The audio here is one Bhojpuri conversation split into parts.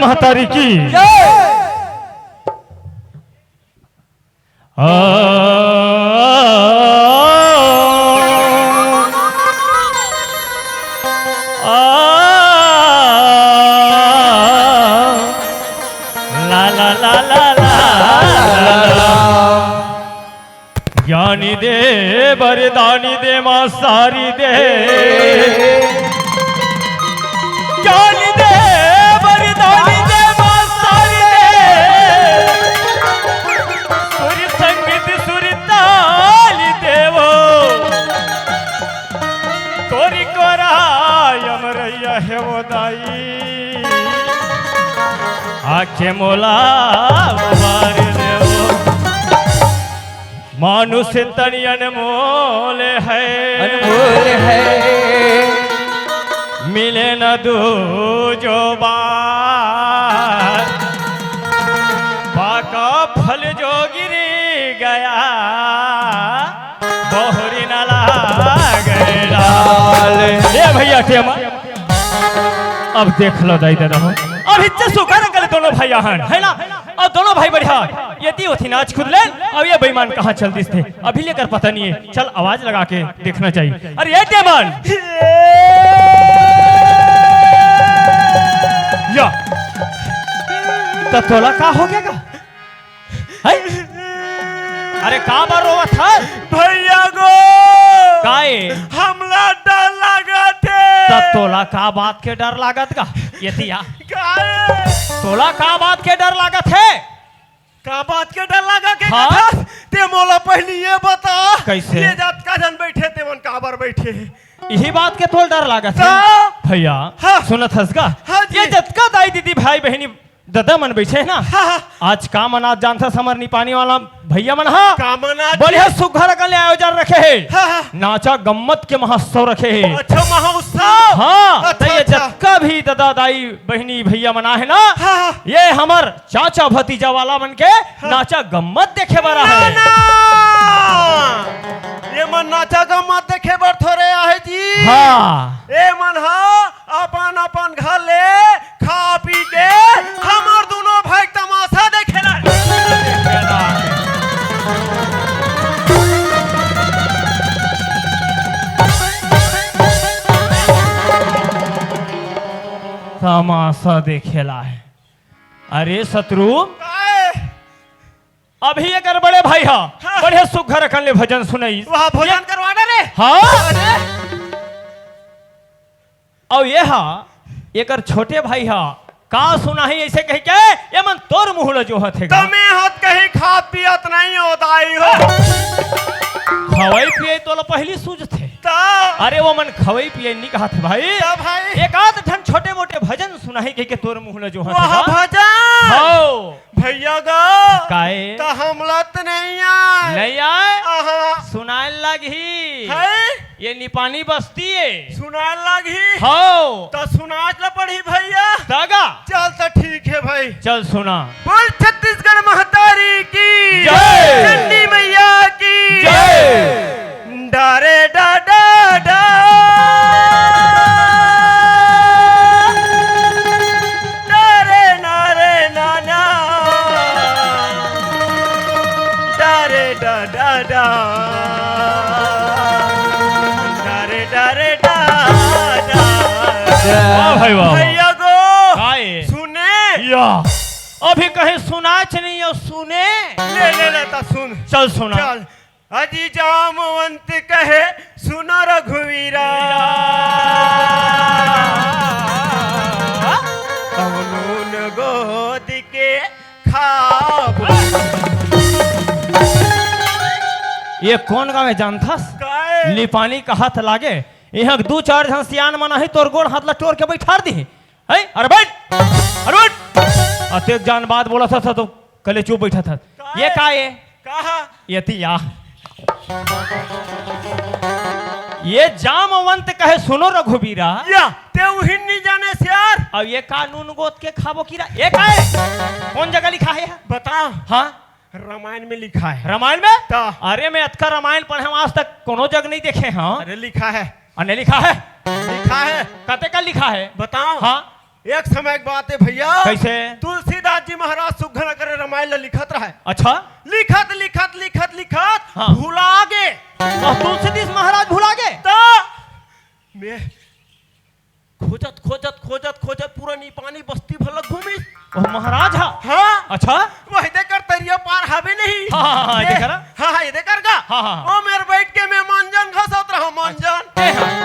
महतारी की ला ला ला ला ला ज्ञानी दे वरदानी दे मां सारी दे ज्ञानी दे वरदानी दे मां सारी दे सुर संगीत सुर ताली देवो तोरी कोरा यमरैया है वो दाई आखे मोला मार देवो मानुष तनि अनमोल है मिले न दूजो बार पाका फल जो गिरी गया बहुरी न लागेला ये भैया टेमा अब देख लो दाई दादा अब इच्छा सुकर कर दोनों भाई हन है ना और दोनों भाई बढ़िया यदि होती नाच खुद ले अब ये बेईमान कहाँ चलती थे अभी लेकर पता नहीं है चल आवाज लगा के देखना चाहिए अरे ये टेमन या तोला का हो गया है अरे का बार रोवा था भैया गो काए हमला डर लगा थे तोला का बात के डर लागत का ये थिया तोला का बात के डर लागत है का बात के डर लगा के हाँ? ते मोला पहले ये बता कैसे? ये जात का जन बैठे ते मन काबर बैठे यही बात के तोल डर लागत है भैया हाँ? सुनत हसगा हाँ जी। ये जतका दाई दीदी भाई बहनी दादा मन बैठे है ना हाँ। आज का मना जानता समर नी पानी वाला भैया मन हाँ का मना बढ़िया सुघर का आयोजन रखे है हाँ। नाचा गम्मत के महोत्सव रखे है अच्छा महोत्सव हाँ अच्छा, तो ये अच्छा। जतका भी दादा दाई बहनी भैया मना है ना हाँ। ये हमर चाचा भतीजा वाला मन के नाचा गम्मत देखे बरा है ये मन नाचा का मत देखे बर थोड़े आहे जी हाँ ए मन हा अपन अपन घर ले खा पी के हमर दोनों भाई तमाशा देखे ला तमाशा देखेला है अरे शत्रु अभी ये कर बड़े भाई हा हाँ। बढ़िया सुघर रखन ले भजन सुनाई वहाँ भोजन करवाना रे हाँ अरे और ये हा एक छोटे भाई हा का सुना ही ऐसे कह के ये मन तोर मुहल जो हथे तमे हाथ कहीं खात पियत नहीं होताई हो खवाई पिए तो लो पहली सूझ थे ता अरे वो मन खवाई पिए नहीं कहा थे भाई ता भाई एक आध ठन छोटे मोटे भजन सुनाई कह के तोर मुहल जो हथे वहाँ भजन हो भैया गा काए ता हमला त नहीं आए नहीं आए आहा सुनाए लगी है ये निपानी बस्ती है सुनाए लगी हो तो सुनाच ला पड़ी भैया दागा चल तो ठीक है भाई चल सुना बोल छत्तीसगढ़ महतारी की जय। चंडी मैया की जय। डारे डा डा डा डारे नारे नाना डारे डा डा डा डारे डारे डा डा वाह भाई वाह भैया गो काए सुने या अभी कहीं सुनाच नहीं हो सुने ले ले लेता सुन चल सुना चल अजी जामवंत कहे सुनो रघुवीरा अवनून गोद के खाब ये कौन गाँव है जानथस काए लिपानी का हाथ लागे यहाँ दो चार जन सियान मना है तोर गोड़ हाथ ला टोर के बैठा दी है अरे बैठ अरे बैठ अतेक जान बात बोला था तो कले चुप बैठा था ये का है कहा ये थी या ये जामवंत कहे सुनो रघुबीरा या ते हिन्नी जाने से यार अब ये कानून गोद के खाबो कीरा ये का है कौन जगह लिखा है बता हाँ रामायण में लिखा है रामायण में ता। अरे मैं अतका रामायण पढ़े हम आज तक कोनो जग नहीं देखे हाँ अरे लिखा है अने लिखा है लिखा है कते का लिखा है बताओ हाँ एक समय की बात है भैया। कैसे? तुलसीदास जी महाराज सुघन करे रामायण ला लिखत रहे। अच्छा, लिखत लिखत लिखत लिखत हाँ। भुला गे। तुलसीदास महाराज भुला गए। तो मैं खोजत खोजत खोजत खोजत पूरा पानी बस्ती भर घूमी। ओ महाराज हा? हाँ अच्छा, वही देकर तरिया पार हवे नहीं। हाँ, ये देखा? हाँ ये देकर का। हाँ, हाँ। ओ मेरे बैठ के मैं मांजन घसत रहा मांजन।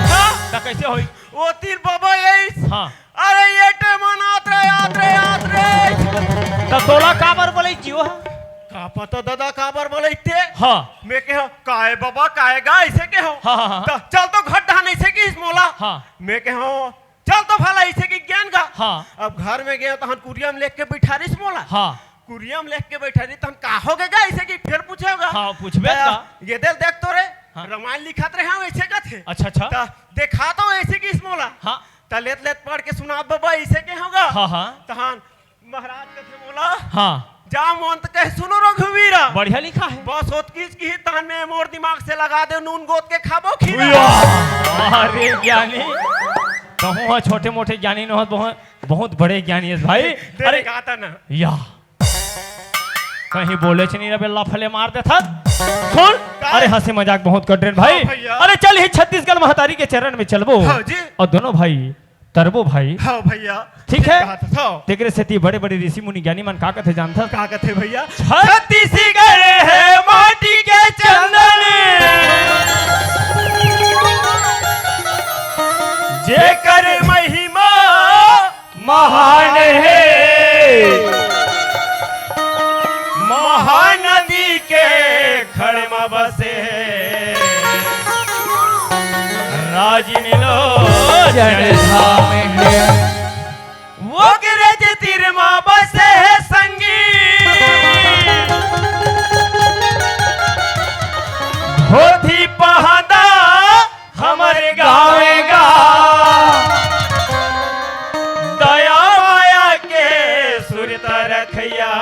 हाँ तो कैसे होई? वो तीर बाबा यही। हाँ, अरे ये टे मनात रे याद रे याद रे। तो तोला काबर बोले जियो? का पता दादा काबर बोले इतने। हाँ, मैं कहो काहे बाबा काहे गा ऐसे के हो। हाँ, हाँ, हाँ। तो चल तो घट ढान ऐसे की इस मोला। हाँ। मैं कहो चल तो भला ऐसे की ज्ञान का। हाँ। अब घर में गया तो हम कुरिया में लेके के बैठा रही मोला। हाँ, कुरिया में लेके के बैठा रही तो हम का हो गएगा ऐसे की फिर पूछेगा। हाँ, पूछबे का। ये दिल देख तो रे। हाँ। रामायण लिखत रहे हम ऐसे का थे। अच्छा अच्छा। तो देखा तो ऐसे की इस मोला। हाँ, तो लेत लेत पढ़ के सुना बाबा ऐसे के होगा। हाँ, हाँ, तहान महाराज के थे बोला हाँ, जा मोन तो कहे सुनो रघुवीरा। बढ़िया लिखा है। बस होत की तान में मोर दिमाग से लगा दे नून गोद के खाबो खीरा। अरे ज्ञानी कहूँ छोटे मोटे ज्ञानी न हो, बहुत बहुत बड़े ज्ञानी है भाई। अरे गाता ना या कहीं बोले नहीं रे बेल्ला फले मार दे था। सुन, अरे हंसी मजाक बहुत कर रहे भाई। हाँ भैया। अरे चल ही छत्तीसगढ़ महतारी के चरण में चलबो। हाँ जी। और दोनों भाई तरबो भाई। हाँ भैया ठीक है। कहा था तेरे से बड़े बड़े ऋषि मुनि ज्ञानी मन का कथे जानता। का कहते भैया छत्तीसगढ़ है माटी के चंदन, जेकर महिमा महान है। महानदी के खड़ में बसे राजिन लो जड़धाम है वो गिरज तीर माँ बसे है संगी। होती पहादा हमारे गावेगा दया माया के सुरता रखिया।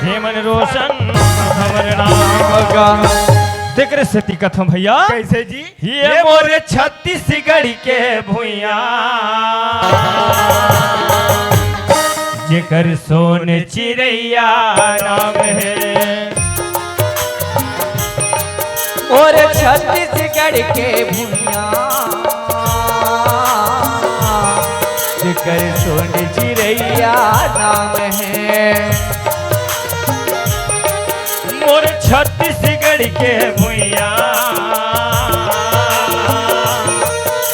हेमन रोशन हमर नाम का तेरे से कथम भैया। कैसे जी? ये मोरे छत्तीसगढ़ के भुइया, जेकर सोन चिड़ैया नाम है। और छत्तीसगढ़ के भुइया, जेकर सोन चिड़ैया नाम है। मोर छत्तीसगढ़ के भुइया,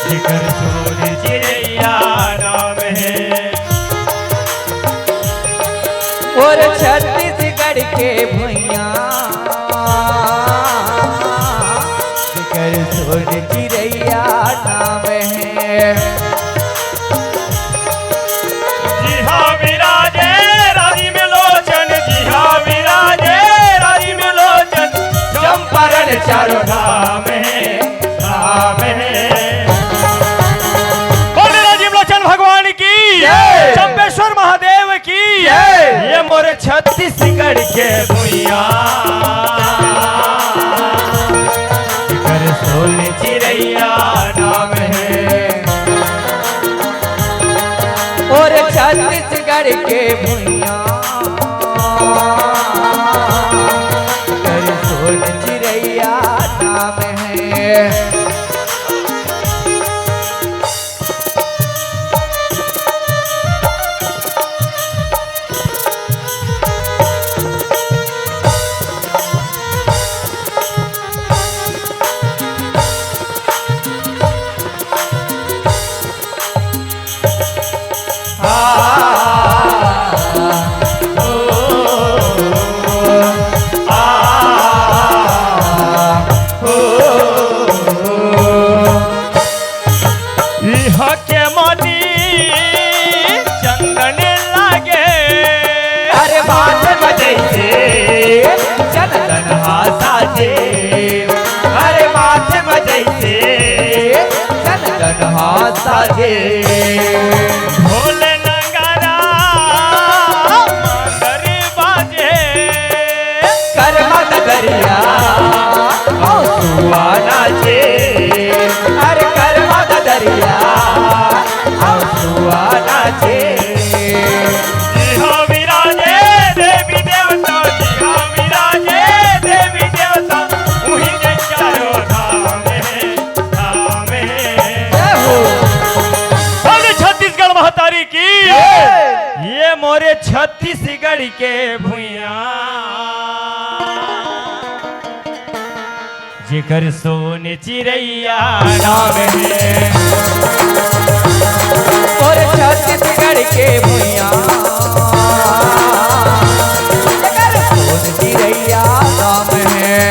जेकर सोन चिड़ैया नाम है। और छत्तीसगढ़ के भुइया, जेकर सोन चिड़ैया नाम है। जी हाँ विराजे रानी में लोचन, जी हाँ विराजे रानी में लोचन। चंपारण चारों धाम है, धाम है। बोले राजीव लोचन भगवान की, जय। चंपेश्वर महादेव की। जय। ये मोरे छत्तीसगढ़ के भुइया, जेकर सोन चिड़ैया नाम है। और छत्तीसगढ़ के भुइया, जेकर सोन चिड़ैया नाम है। इहाँ के मनी चंदन लागे, अरे बात बजैसे चंदन हासाजे, अरे बात बजैसे चंदन हासाजे। ढोल नगारा मगर बाजे, कर्मा दरिया सुआ नाचे, अरे कर्मा दरिया छत्तीसगढ़ के भुइया जेकर सोन चिड़ैया नाम है और छत्तीसगढ़ के भुइया जेकर सोन चिड़ैया नाम है।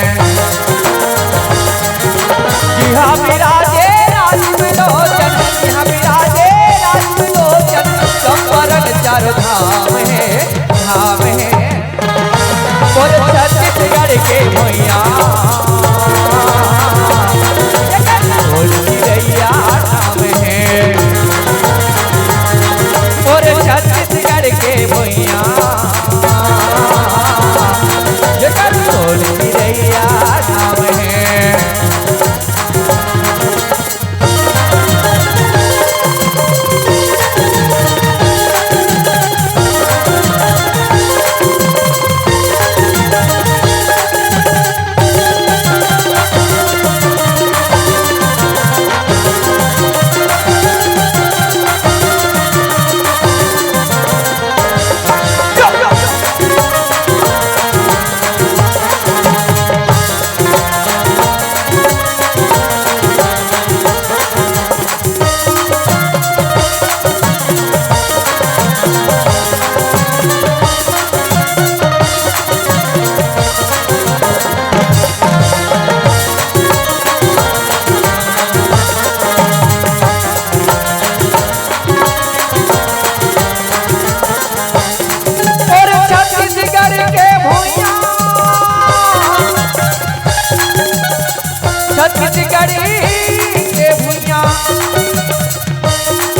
यहाँ विराजे राजलोचन, यहाँ विराजे राजलोचन, संवरण चार धाम है, धाम है। और छत्तीसगढ़ के भुइया जेकर सोन चिड़ैया नाम है। और छत्तीसगढ़ के भुइया जेकर सोन चिड़ैया नाम है।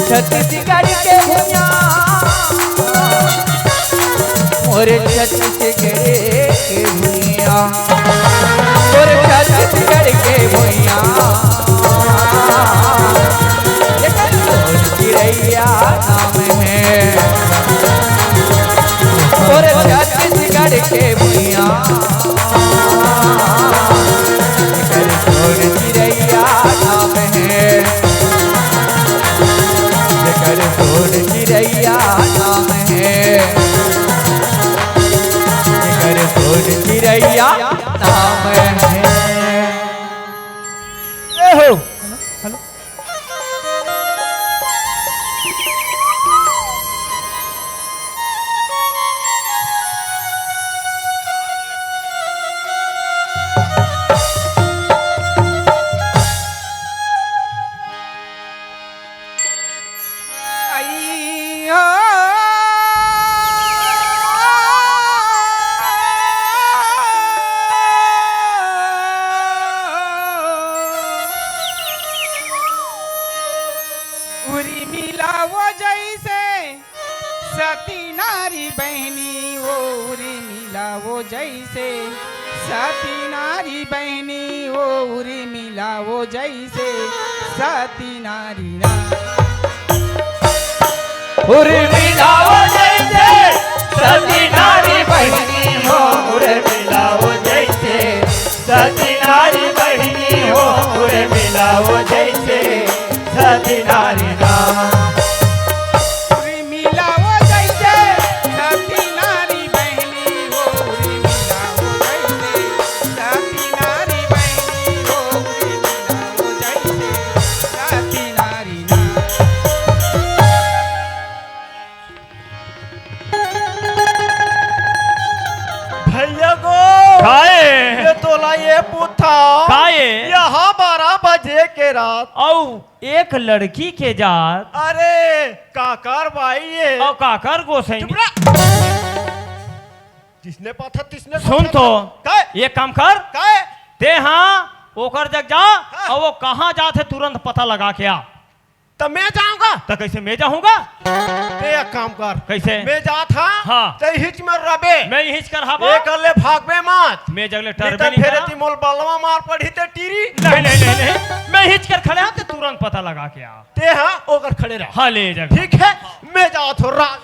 छत्तीसगढ़ के भुइया और छत्तीसगढ़ के भुइया और छत्तीसगढ़ के भुइया जेकर सोन चिड़ैया नाम है। और छत्तीसगढ़ के भुइया जेकर सोन चिड़ैया नाम है। जेकर सोन चिड़ैया नाम है, जेकर सोन चिड़ैया नाम है। हेलो उरी मिला वो जैसे सती नारी बहनी वो उरी मिला वो जैसे सती नारी बहनी वो उरी मिला वो जैसे सती नारी ना उर्मिला वो जैसे सती नारी बहनी हो, उर्मिला वो जैसे सती नारी बहनी हो, उर्मिला वो जैसे सती नारी ना। उरी मिला वो जैसे सती नारी बहनी वो उरी मिला वो जैसे सती नारी बहनी वो उरी मिला वो जैसे सती नारी ना भैया को काए ये तोला ये पूछा काए यहाँ 12 बजे के रात औ एक लड़की के जात अरे काकर भाई ये और काकर गोसाई चुप रह। जिसने पाथा तिसने सुन तो काय ये काम कर काय ते हाँ ओकर जग जा और वो कहाँ जाते तुरंत पता लगा के आ। तो मैं जाऊंगा तो कैसे मैं जाऊंगा ते एक काम कर कैसे मैं जा था हाँ। ते हिच में रबे मैं हिच कर हाबा एक ले भागबे मत मैं जगले नहीं टरबे तो नहीं फिर करा। तिमोल बलवा मार पड़ी ते टीरी नहीं नहीं नहीं नहीं मैं हिच कर खड़े तो तुरंत पता लगा के आ। ते हाँ ओकर खड़े रह हाँ ले जग ठीक है मैं जा थो रात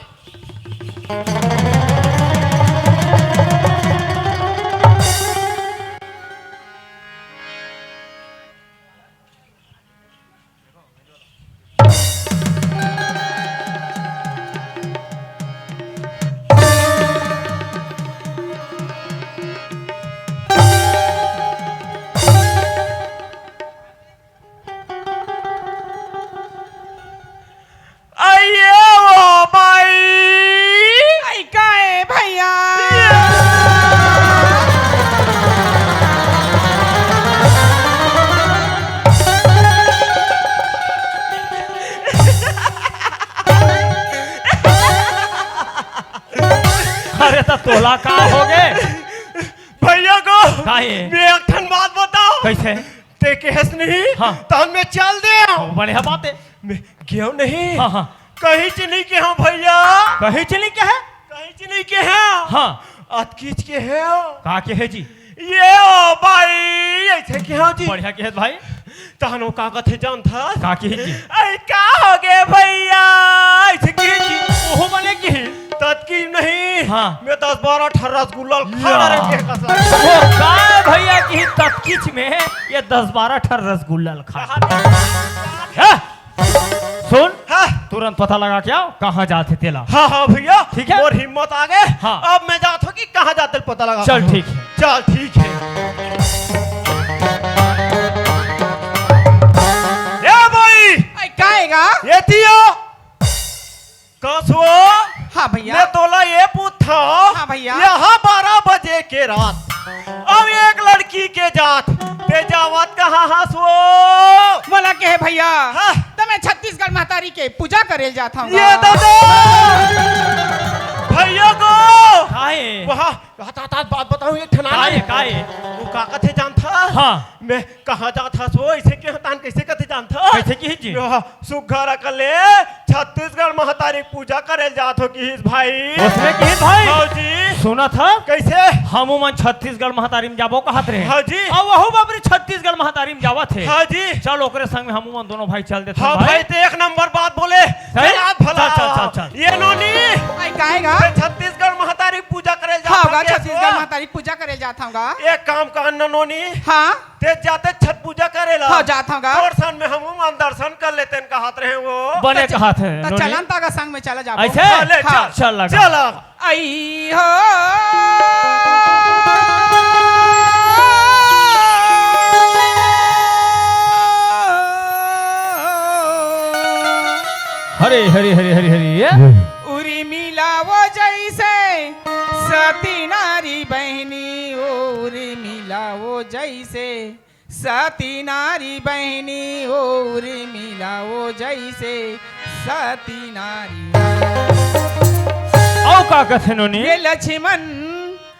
बोला का हो गए भैया को काहे? मैं एक ठन बात बताओ। कैसे ते केस नहीं हाँ। तो मैं चल दे बढ़िया बात है। मैं क्यों नहीं हाँ हाँ कहीं चली के हूँ भैया कहीं चली क्या है? कहीं चली के हैं हाँ अतकीच के है का के है जी? ये ओ भाई ऐसे क्या जी बढ़िया के है भाई। तहनो का कथे जान था का के है जी? ऐ का हो गए भैया ऐसे के जी ओहो बने की है? तत्की नहीं हाँ। मैं 10-12 रसगुल्ला खा रहे के कसम वो का भैया की तत्कीच में ये 10-12 ठर रसगुल्ला खा है? सुन हाँ तुरंत पता लगा क्या कहाँ जाते तेला। हाँ हाँ भैया ठीक है। और हिम्मत आ गए हाँ। अब मैं जाता हूँ कि कहाँ जाते पता लगा चल ठीक है। चल ठीक है ए भाई काएगा? ये थियो कसो हाँ भैया। मैं तोला ये पूछा हाँ भैया। यहाँ 12 बजे के रात अब एक लड़की के जात ते जावत कहाँ हंसो बोला के है भैया हाँ। तो मैं छत्तीसगढ़ महतारी के पूजा करे जाता हूँ। ये दादा भैया को काहे? वहाँ बात बताऊँ एक ठना काहे काहे? वो का कथे जानता हाँ मैं कहाँ जाता सो ऐसे के हतान कैसे कथे जानता कैसे की है जी? सुघर अकले छत्तीसगढ़ महतारी पूजा करे जात हो कि भाई उसमें की है भाई? हाँ जी सुना था कैसे हम मन छत्तीसगढ़ महतारी में जाबो कहत रहे। हाँ जी अब वहु बाबरी छत्तीसगढ़ महतारी में जावत है। हाँ जी चल ओकरे संग में हम मन दोनों भाई चल देते हाँ भाई तो एक नंबर बात बोले चल, आज भला चल, चल, चल। ये नोनी काएगा? मैं छत्तीसगढ़ महतारी पूजा करे हाँ जात होगा हो के छत्तीसगढ़ सो। महतारी पूजा करे जाता हूँ। एक काम कर नोनी हाँ ते जाते छठ पूजा करेला हाँ जाता हूँ। दर्शन में हम दर्शन कर लेते हैं कहत रहे वो बने कहत है तो नोनी। चलन तागा संग में चला जाबो। ऐसे चले, हाँ। चल लगा। चल आई हो हरे हरे हरे हरे हरे उरी मिलावो जैसे सती नारी बहनी उरी मिलावो जैसे सती नारी बहनी उरी मिलावो जैसे सती नारी। औ का कथे नोनी? ये लक्ष्मण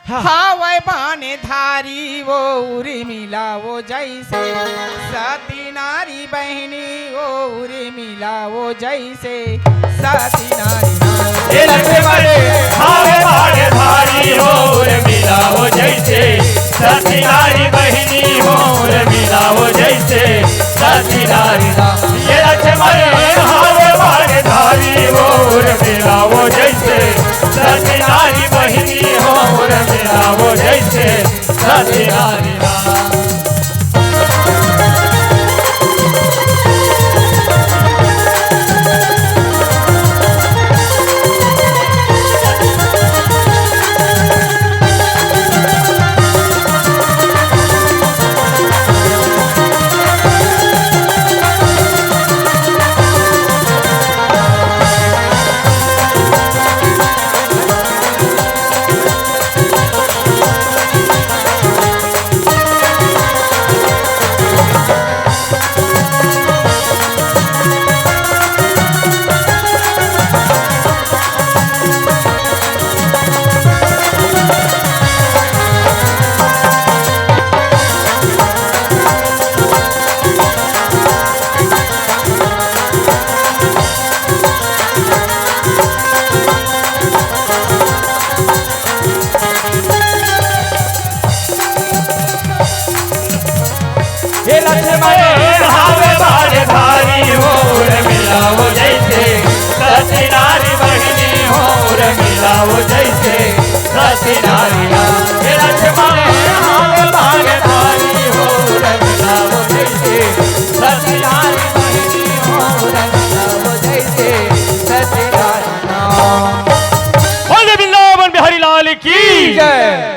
हावै बाने धारी वो उरी मिलावो जैसे सती नारी बहनी वो उरी मिलावो जैसे सती नारी। ये लक्ष्मण हावे बाड़े भारी हो रे मिलाओ जैसे सती नारी बहिनी हो रे मिलाओ जैसे सती नारी। ये लक्ष्मण हावे बाड़े भारी हो रे मिलाओ जैसे सती नारी बहिनी हो रे मिलाओ जैसे सती नारी। ये लक्ष्मण हावे बाड़े भारी हो रे मिलाओ जैसे सती नारी बहिनी हो रे मिलाओ जैसे सती नारी। ये लक्ष्मण हावे बाड़े भारी हो रे मिलाओ जैसे सती नारी बहिनी हो रे मिलाओ जैसे सती नारी। बोल दे बिल्ला बिहारी लाल की जय।